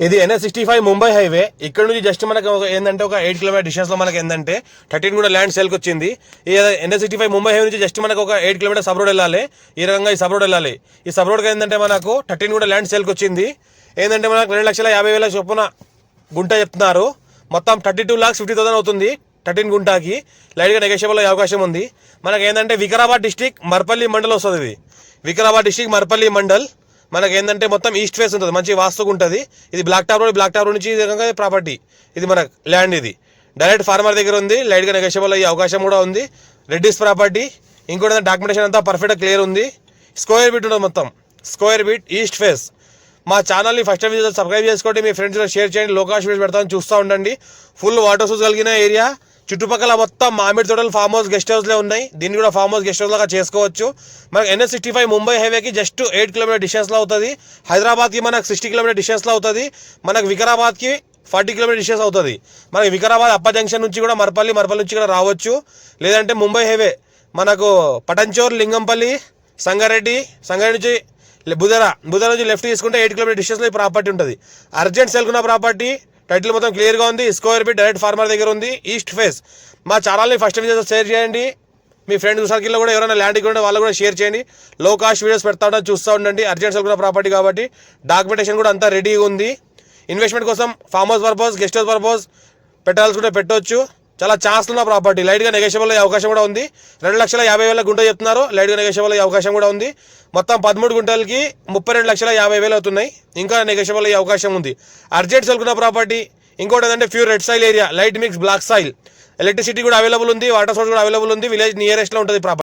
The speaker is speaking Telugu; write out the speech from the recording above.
ఇది NH65 ముంబై హైవే. ఇక్కడ నుంచి జస్ట్ మనకు ఏంటంటే ఒక 8 కిలోమీటర్ డిస్టెన్స్ లో మనకి ఏంటంటే 13 కూడా ల్యాండ్ సేల్కి వచ్చింది. ఈ NH65 ముంబై హైవే నుంచి జస్ట్ మనకు ఒక 8 కిలోమీటర్ సబ్ రోడ్ వెళ్ళాలి. ఈ రకంగా ఈ సబ్ రోడ్ వెళ్ళాలి. ఈ సబ్ రోడ్కి ఏంటంటే మనకు 13 కూడా ల్యాండ్ సేల్కి వచ్చింది. ఏంటంటే మనకు 2,50,000 చొప్పున గుంట చెప్తున్నారు. మొత్తం 32,50,000 అవుతుంది 13 గుంటాకి. లైట్గా నెగోషియబుల్ అయ్యే అవకాశం ఉంది. మనకి ఏంటంటే వికారాబాద్ డిస్టిక్ మర్పల్లి మండల్ వస్తుంది. ఇది వికారాబాద్ డిస్టిక్ మర్పల్లి మండల్. మనకి ఏంటంటే మొత్తం ఈస్ట్ ఫేస్ ఉంటుంది, మంచి వాస్తుగా ఉంటుంది. ఇది బ్లాక్ టాప్ రోడ్ నుంచి ఈ రకంగా ప్రాపర్టీ. ఇది మన ల్యాండ్. ఇది డైరెక్ట్ ఫార్మర్ దగ్గర ఉంది. లైట్గా నెగోషియబుల్ అయ్యే అవకాశం కూడా ఉంది. రెడ్డిస్ ప్రాపర్టీ. ఇంకోటి డాక్యుమెంటేషన్ అంతా పర్ఫెక్ట్గా క్లియర్ ఉంది. స్క్వేర్ బిట్ ఉంటుంది, మొత్తం స్క్వేర్ బిట్ ఈస్ట్ ఫేస్. మా ఛానల్ని ఫస్ట్ టైం సబ్స్క్రైబ్ చేసుకోండి, మీ ఫ్రెండ్స్లో షేర్ చేయండి. లోకాష్ వీడియోస్ పెడతాను, చూస్తూ ఉండండి. ఫుల్ వాటర్ సోర్స్ కలిగిన ఏరియా. చుట్టుపక్కల మొత్తం మామిడి తోటలు, ఫామ్ హౌస్, గెస్ట్ హౌస్లే ఉన్నాయి. దీన్ని కూడా ఫామ్ హౌస్, గెస్ట్ హౌస్ లాగా చేసుకోవచ్చు. మనకు NH65 ముంబై హైవేకి జస్ట్ 8 కిలోమీటర్ డిస్టెన్స్లో అవుతుంది. హైదరాబాద్కి మనకు 60 కిలోమీటర్ డిస్టెన్స్లో అవుతుంది. మనకు వికారాబాద్కి 40 కిలోమీటర్ డిస్టెన్స్ అవుతుంది. మనకి వికారాబాద్ అప్ప జంక్షన్ నుంచి కూడా మర్పల్లి నుంచి కూడా రావచ్చు. లేదంటే ముంబై హైవే మనకు పటంచోర్, లింగంపల్లి, సంగారెడ్డి నుంచి బుధరా నుంచి లెఫ్ట్ తీసుకుంటే 8 కిలోమీటర్ డిస్టెన్స్లో ఈ ప్రాపర్టీ ఉంటుంది. అర్జెంట్ సేల్కున్న ప్రాపర్టీ. టైటిల్ మొత్తం క్లియర్గా ఉంది. స్క్వేర్ బిట్ డైరెక్ట్ ఫార్మర్ దగ్గర ఉంది. East face. మా ఛానల్ని ఫస్ట్ టైం షేర్ చేయండి. మీ ఫ్రెండ్ సర్కిల్లో కూడా ఎవరైనా ల్యాండ్ ఉంటే వాళ్ళు కూడా షేర్ చేయండి. లో కాస్ట్ వీడియోస్ పెడతా ఉంటాను, చూస్తూ ఉండండి. అర్జెంట్ సేల్కున్న ప్రాపర్టీ కాబట్టి డాక్యుమెంటేషన్ కూడా అంతా రెడీగా ఉంది. ఇన్వెస్ట్మెంట్ కోసం farm house purpose, guest house purpose పెట్టాల్సుకుంటే పెట్టవచ్చు. చాలా ఛాన్స్ ఉన్న ప్రాపర్టీ. లైట్గా నెగోషియబుల్ అయ్యే అవకాశం కూడా ఉంది. 2,50,000 గుంట చెప్తున్నారు. లైట్గా నెగోషియబుల్ అయ్యే అవకాశం కూడా ఉంది. మొత్తం 13 గుంటలకి 32,50,000 అవుతున్నాయి. ఇంకా నెగోషియబుల్ అయ్యే అవకాశం ఉంది. అర్జెంట్ సెల్కున్న ప్రాపర్టీ. ఇంకోటి ఏంటంటే pure red soil area, light mix black soil. Electricity కూడా అవైలబుల్ ఉంది. వాటర్ సోర్స్ కూడా అవైలబుల్ ఉంది. విలేజ్ నియరెస్ట్లో ఉంటుంది ప్రాపర్టీ.